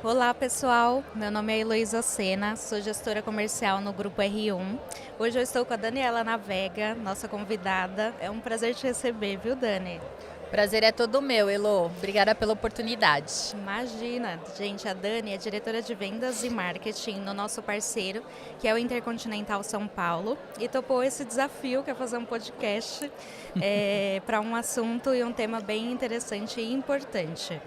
Olá pessoal, meu nome é Heloísa Sena, sou gestora comercial no Grupo R1. Hoje eu estou com a Daniela Navega, nossa convidada. É um prazer te receber, viu Dani? Prazer é todo meu, Elo. Obrigada pela oportunidade. Imagina, gente, a Dani é diretora de vendas e marketing no nosso parceiro, que é o Intercontinental São Paulo, e topou esse desafio, que é fazer um podcast para um assunto e um tema bem interessante e importante.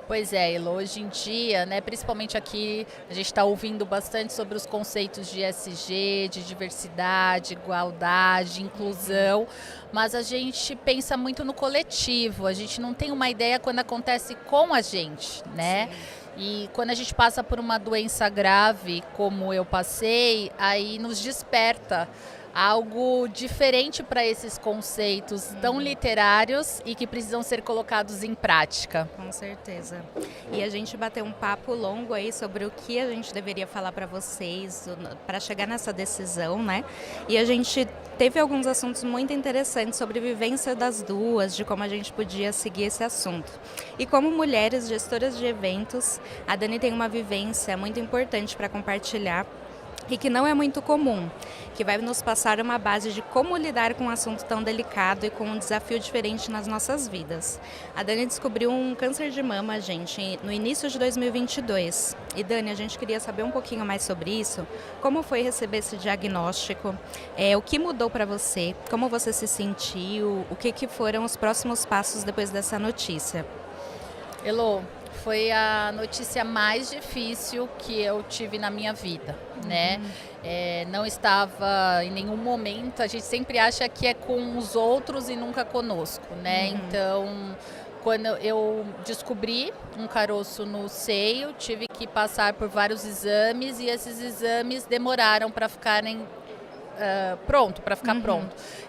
Pois é, Elo, hoje em dia, né, principalmente aqui, a gente está ouvindo bastante sobre os conceitos de ESG, de diversidade, igualdade, inclusão, mas a gente pensa muito no coletivo, a gente não tem uma ideia quando acontece com a gente, né? Sim. E quando a gente passa por uma doença grave, como eu passei, aí nos desperta algo diferente para esses conceitos tão literários e que precisam ser colocados em prática. Com certeza. E a gente bateu um papo longo aí sobre o que a gente deveria falar para vocês para chegar nessa decisão, né? E a gente teve alguns assuntos muito interessantes sobre vivência das duas, de como a gente podia seguir esse assunto. E como mulheres gestoras de eventos, a Dani tem uma vivência muito importante para compartilhar e que não é muito comum, que vai nos passar uma base de como lidar com um assunto tão delicado e com um desafio diferente nas nossas vidas. A Dani descobriu um câncer de mama, gente, no início de 2022. E Dani, a gente queria saber um pouquinho mais sobre isso. Como foi receber esse diagnóstico? O que mudou para você? Como você se sentiu? O que foram os próximos passos depois dessa notícia? Elo, foi a notícia mais difícil que eu tive na minha vida, né? Não estava em nenhum momento, a gente sempre acha que é com os outros e nunca conosco, né? Então, quando eu descobri um caroço no seio, tive que passar por vários exames e esses exames demoraram para ficarem pronto.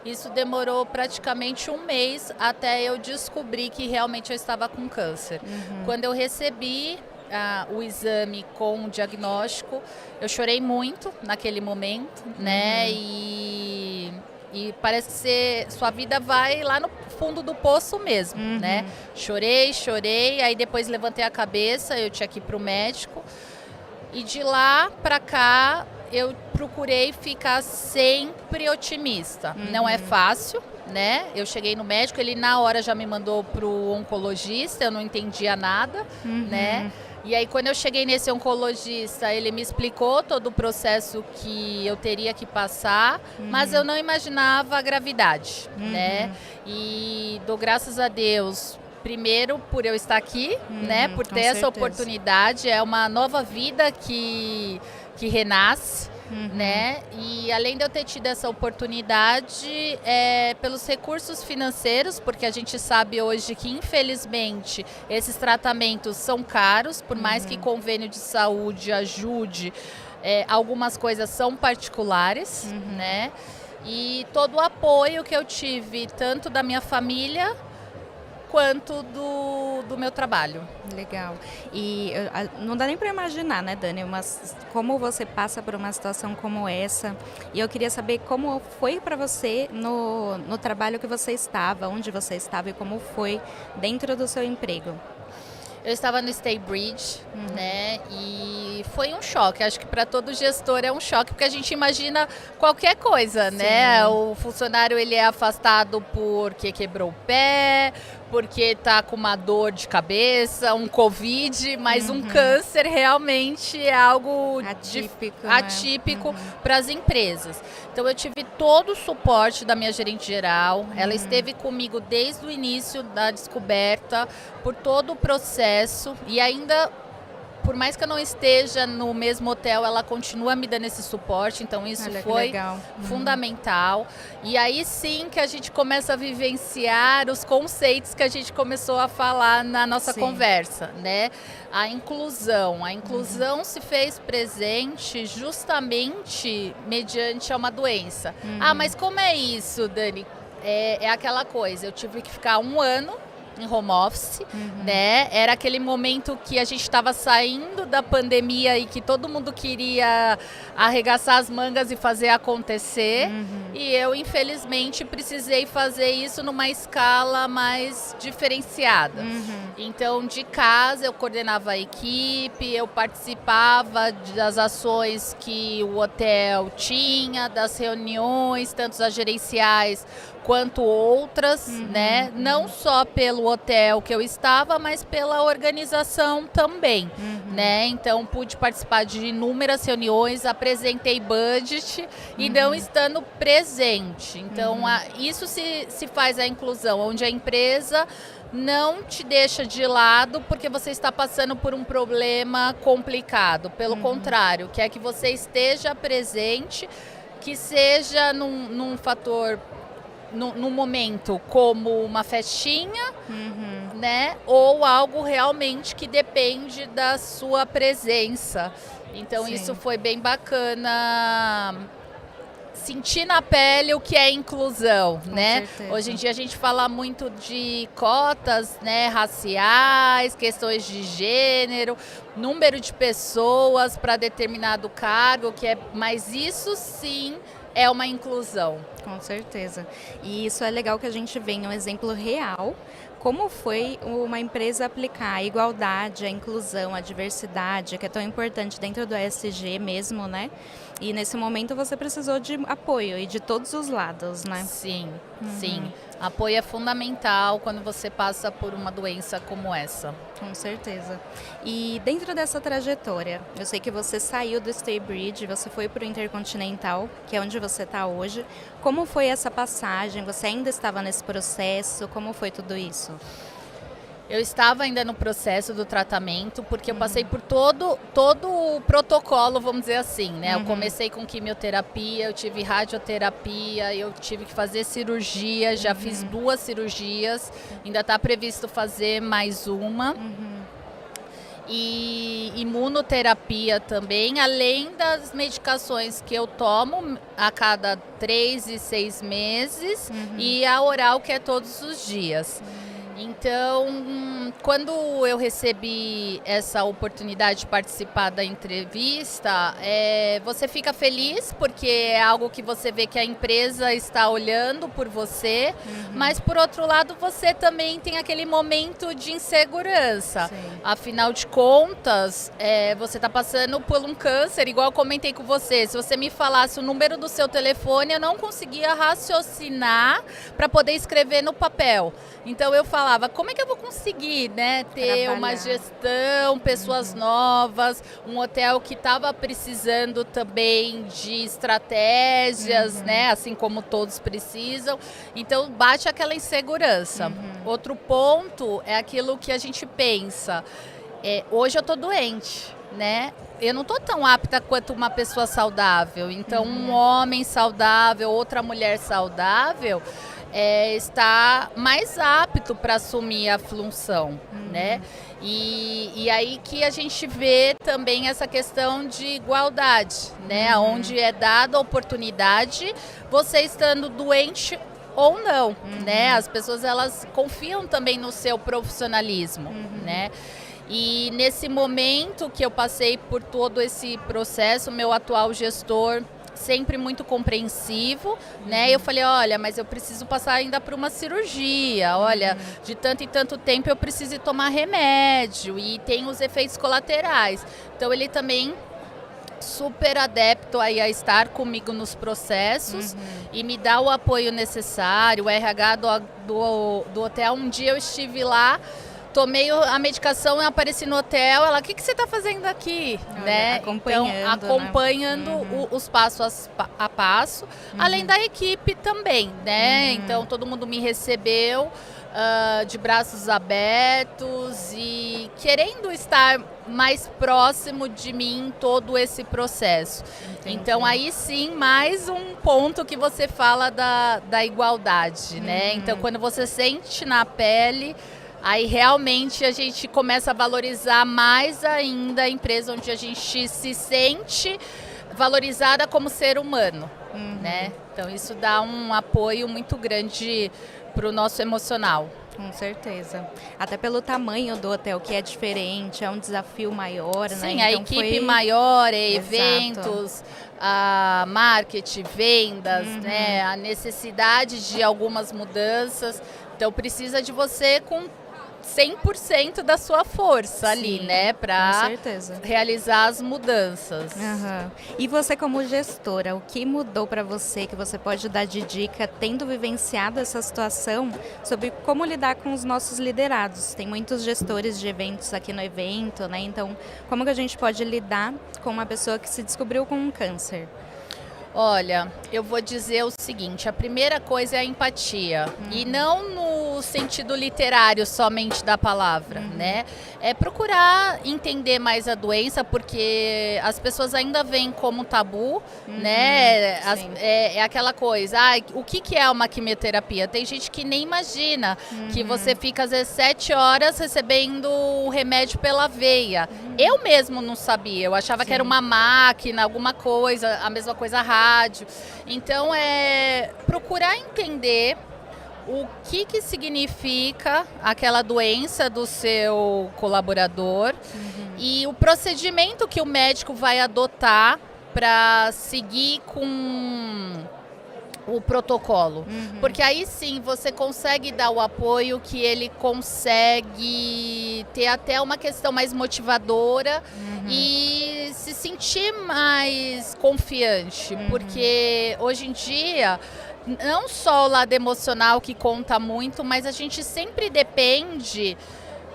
Isso demorou praticamente um mês até eu descobrir que realmente eu estava com câncer. Quando eu recebi o exame com o diagnóstico, eu chorei muito naquele momento, né? E parece que sua vida vai lá no fundo do poço mesmo, né? Chorei, aí depois levantei a cabeça, eu tinha que ir para o médico. E de lá para cá, eu procurei ficar sempre otimista. Não é fácil, né? Eu cheguei no médico, ele na hora já me mandou pro oncologista, eu não entendia nada, né? E aí quando eu cheguei nesse oncologista, ele me explicou todo o processo que eu teria que passar, mas eu não imaginava a gravidade, né? E dou graças a Deus, primeiro por eu estar aqui, né? Por ter essa oportunidade, é uma nova vida que renasce, né? E além de eu ter tido essa oportunidade, pelos recursos financeiros, porque a gente sabe hoje que, infelizmente, esses tratamentos são caros, por mais que convênio de saúde ajude, algumas coisas são particulares, né? E todo o apoio que eu tive, tanto da minha família quanto do meu trabalho. Legal. E não dá nem para imaginar, né, Dani, como você passa por uma situação como essa. E eu queria saber como foi para você no trabalho que você estava, onde você estava e como foi dentro do seu emprego. Eu estava no Staybridge, né? E foi um choque. Acho que para todo gestor é um choque, porque a gente imagina qualquer coisa, né? O funcionário ele é afastado porque quebrou o pé, porque está com uma dor de cabeça, um Covid, mas um câncer realmente é algo atípico para as empresas. Então eu tive todo o suporte da minha gerente geral, ela esteve comigo desde o início da descoberta, por todo o processo e ainda, por mais que eu não esteja no mesmo hotel, ela continua me dando esse suporte, então isso foi fundamental. E aí sim que a gente começa a vivenciar os conceitos que a gente começou a falar na nossa conversa, né? A inclusão se fez presente justamente mediante uma doença. Ah, mas como é isso, Dani? É aquela coisa, eu tive que ficar um ano em home office, né? Era aquele momento que a gente estava saindo da pandemia e que todo mundo queria arregaçar as mangas e fazer acontecer. E eu, infelizmente, precisei fazer isso numa escala mais diferenciada. Então, de casa, eu coordenava a equipe, eu participava das ações que o hotel tinha, das reuniões, tanto as gerenciais quanto outras, né? Não só pelo hotel que eu estava, mas pela organização também, né? Então, pude participar de inúmeras reuniões, apresentei budget e não estando presente. Então, isso se faz a inclusão, onde a empresa não te deixa de lado porque você está passando por um problema complicado. Pelo contrário, quer que você esteja presente, que seja num fator, num momento como uma festinha, né? Ou algo realmente que depende da sua presença. Então, isso foi bem bacana. Sentir na pele o que é inclusão, né? certeza. Hoje em dia a gente fala muito de cotas, né, raciais, questões de gênero, número de pessoas para determinado cargo, mas isso sim é uma inclusão. Com certeza. E isso é legal que a gente venha um exemplo real. Como foi uma empresa aplicar a igualdade, a inclusão, a diversidade, que é tão importante dentro do ESG mesmo, né? E nesse momento você precisou de apoio e de todos os lados, né? Sim, sim. Apoio é fundamental quando você passa por uma doença como essa. Com certeza. E dentro dessa trajetória, eu sei que você saiu do Staybridge, você foi para o Intercontinental, que é onde você está hoje. Como foi essa passagem? Você ainda estava nesse processo? Como foi tudo isso? Eu estava ainda no processo do tratamento, porque eu passei por todo o protocolo, vamos dizer assim, né? Eu comecei com quimioterapia, eu tive radioterapia, eu tive que fazer cirurgia, já fiz 2 cirurgias, ainda está previsto fazer mais uma. E imunoterapia também, além das medicações que eu tomo a cada 3 e 6 meses e a oral, que é todos os dias. Então, quando eu recebi essa oportunidade de participar da entrevista, você fica feliz porque é algo que você vê que a empresa está olhando por você, mas por outro lado você também tem aquele momento de insegurança. Sim. Afinal de contas, você está passando por um câncer, igual eu comentei com você. Se você me falasse o número do seu telefone, eu não conseguia raciocinar para poder escrever no papel. Então eu falava, como é que eu vou conseguir, né, ter uma gestão, pessoas novas, um hotel que estava precisando também de estratégias, né, assim como todos precisam. Então bate aquela insegurança. Outro ponto é aquilo que a gente pensa. Hoje eu estou doente, né? Eu não estou tão apta quanto uma pessoa saudável. Então um homem saudável, outra mulher saudável, está mais apto para assumir a função, né? E aí que a gente vê também essa questão de igualdade, né? Onde é dada a oportunidade, você estando doente ou não, né? As pessoas, elas confiam também no seu profissionalismo, né? E nesse momento que eu passei por todo esse processo, meu atual gestor sempre muito compreensivo, né? Eu falei, olha, mas eu preciso passar ainda por uma cirurgia, olha, de tanto e tanto tempo eu preciso tomar remédio e tem os efeitos colaterais. Então ele também super adepto aí a estar comigo nos processos e me dá o apoio necessário, o RH do hotel. Um dia eu estive lá, tomei a medicação e apareci no hotel. Ela, o que você está fazendo aqui? Olha, né? Acompanhando os passos a passo, além da equipe também, né? Então todo mundo me recebeu de braços abertos e querendo estar mais próximo de mim em todo esse processo. Entendi. Então aí sim, mais um ponto que você fala da igualdade, né? Então quando você sente na pele, aí realmente a gente começa a valorizar mais ainda a empresa, onde a gente se sente valorizada como ser humano, né? Então isso dá um apoio muito grande para o nosso emocional. Com certeza. Até pelo tamanho do hotel, que é diferente, é um desafio maior, né? Sim, a equipe maior, eventos, a marketing, vendas, né? A necessidade de algumas mudanças. Então precisa de você com 100% da sua força ali, né? Para realizar as mudanças. E você como gestora, o que mudou para você, que você pode dar de dica, tendo vivenciado essa situação, sobre como lidar com os nossos liderados? Tem muitos gestores de eventos aqui no evento, né? Então, como que a gente pode lidar com uma pessoa que se descobriu com um câncer? Olha, eu vou dizer o seguinte, a primeira coisa é a empatia, e não no sentido literário somente da palavra, né? É procurar entender mais a doença, porque as pessoas ainda veem como tabu, né? É aquela coisa, o que é uma quimioterapia? Tem gente que nem imagina que você fica às vezes 7 horas recebendo o remédio pela veia. Eu mesmo não sabia, eu achava que era uma máquina, alguma coisa, a mesma coisa rádio. Então, procurar entender o que significa aquela doença do seu colaborador e o procedimento que o médico vai adotar para seguir com o protocolo. Porque aí sim você consegue dar o apoio, que ele consegue ter até uma questão mais motivadora e se sentir mais confiante. Porque hoje em dia, não só o lado emocional que conta muito, mas a gente sempre depende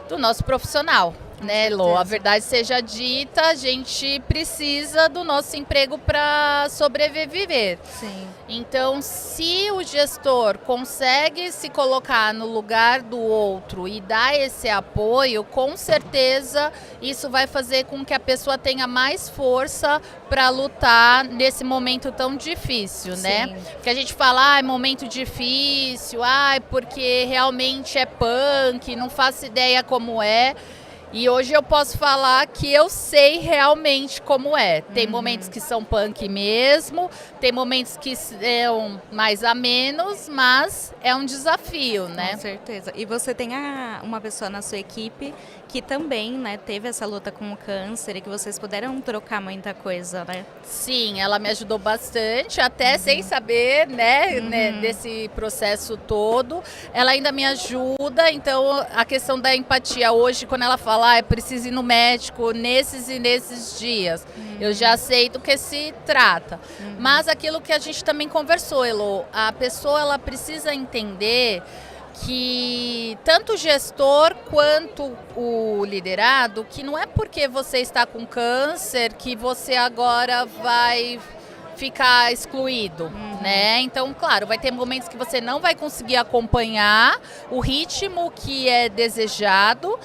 do nosso profissional. Né, Lô? A verdade seja dita, a gente precisa do nosso emprego para sobreviver. Então, se o gestor consegue se colocar no lugar do outro e dar esse apoio, com certeza isso vai fazer com que a pessoa tenha mais força para lutar nesse momento tão difícil, né? Porque a gente fala, é momento difícil, porque realmente é punk, não faço ideia como é. E hoje eu posso falar que eu sei realmente como é. Tem momentos que são punk mesmo, tem momentos que são mais a menos, mas é um desafio, né? Com certeza. E você tem uma pessoa na sua equipe que também, né, teve essa luta com o câncer e que vocês puderam trocar muita coisa, né? Sim, ela me ajudou bastante, até sem saber, né, desse processo todo. Ela ainda me ajuda, então a questão da empatia hoje, quando ela fala, é preciso ir no médico nesses e nesses dias, eu já sei do que se trata. Mas aquilo que a gente também conversou, Elô, a pessoa ela precisa entender que tanto o gestor quanto o liderado, que não é porque você está com câncer que você agora vai ficar excluído, né? Então, claro, vai ter momentos que você não vai conseguir acompanhar o ritmo que é desejado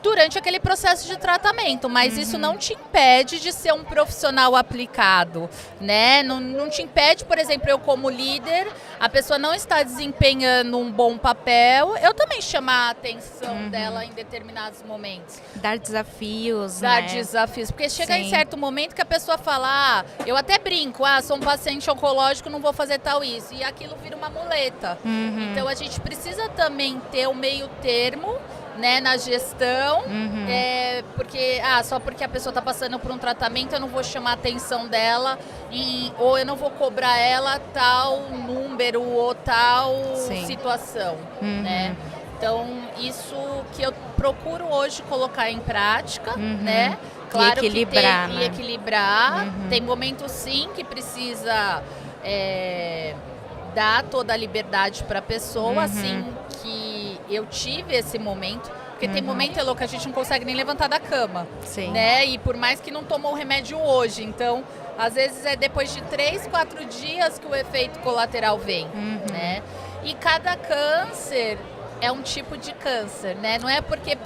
durante aquele processo de tratamento, mas isso não te impede de ser um profissional aplicado, né? Não te impede, por exemplo, eu como líder, a pessoa não está desempenhando um bom papel, eu também chamar a atenção dela em determinados momentos. Dar desafios, Dar desafios, porque chega em certo momento que a pessoa fala, eu até brinco, sou um paciente oncológico, não vou fazer tal isso, e aquilo vira uma muleta. Então a gente precisa também ter o meio termo, né, na gestão, porque só porque a pessoa está passando por um tratamento eu não vou chamar a atenção dela ou eu não vou cobrar ela tal número ou tal situação, né? Então isso que eu procuro hoje colocar em prática, né? Claro, e equilibrar. Tem momentos sim que precisa dar toda a liberdade para a pessoa, assim que eu tive esse momento, porque tem momento, Elô, que a gente não consegue nem levantar da cama, né? E por mais que não tomou o remédio hoje, então às vezes é depois de 3, 4 dias que o efeito colateral vem, né? E cada câncer é um tipo de câncer, né? Não é porque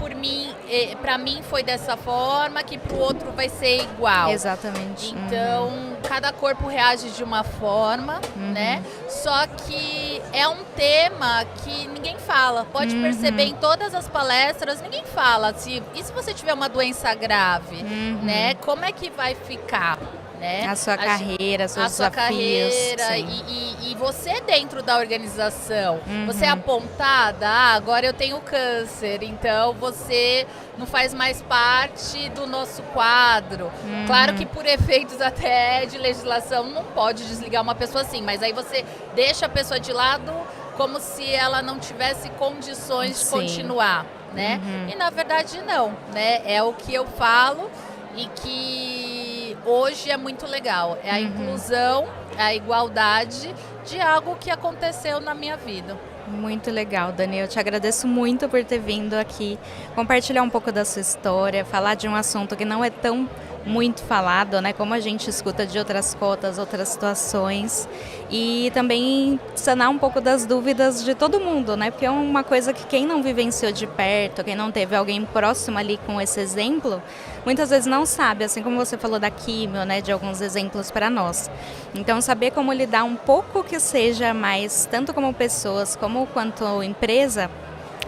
para mim foi dessa forma que para o outro vai ser igual. Exatamente. Então, cada corpo reage de uma forma, né? Só que é um tema que ninguém fala. Pode perceber em todas as palestras, ninguém fala. E se você tiver uma doença grave, né? Como é que vai ficar? né? A sua carreira, seus a sua desafios. carreira e você dentro da organização. Você é apontada, agora eu tenho câncer, então você não faz mais parte do nosso quadro. Claro que por efeitos até de legislação não pode desligar uma pessoa assim, mas aí você deixa a pessoa de lado como se ela não tivesse condições de continuar, né? E na verdade não, né? É o que eu falo e que hoje é muito legal. É a inclusão, a igualdade de algo que aconteceu na minha vida. Muito legal, Dani. Eu te agradeço muito por ter vindo aqui compartilhar um pouco da sua história, falar de um assunto que não é tão muito falado, né? Como a gente escuta de outras cotas, outras situações, e também sanar um pouco das dúvidas de todo mundo, né? Porque é uma coisa que quem não vivenciou de perto, quem não teve alguém próximo ali com esse exemplo, muitas vezes não sabe, assim como você falou da químio, né? De alguns exemplos para nós. Então, saber como lidar um pouco que seja mais, tanto como pessoas como quanto empresa,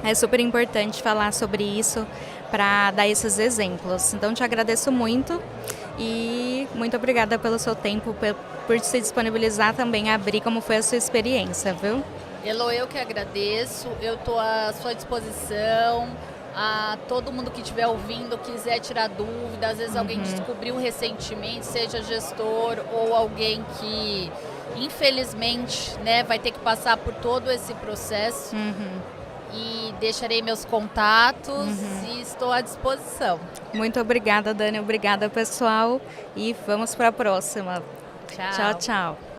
é super importante falar sobre isso para dar esses exemplos. Então, te agradeço muito e muito obrigada pelo seu tempo, por se disponibilizar também a abrir como foi a sua experiência, viu? Elo, eu que agradeço, eu estou à sua disposição, a todo mundo que estiver ouvindo, quiser tirar dúvida, às vezes alguém descobriu recentemente, seja gestor ou alguém que infelizmente, né, vai ter que passar por todo esse processo. E deixarei meus contatos e estou à disposição. Muito obrigada, Dani. Obrigada, pessoal. E vamos para a próxima. Tchau. Tchau, tchau.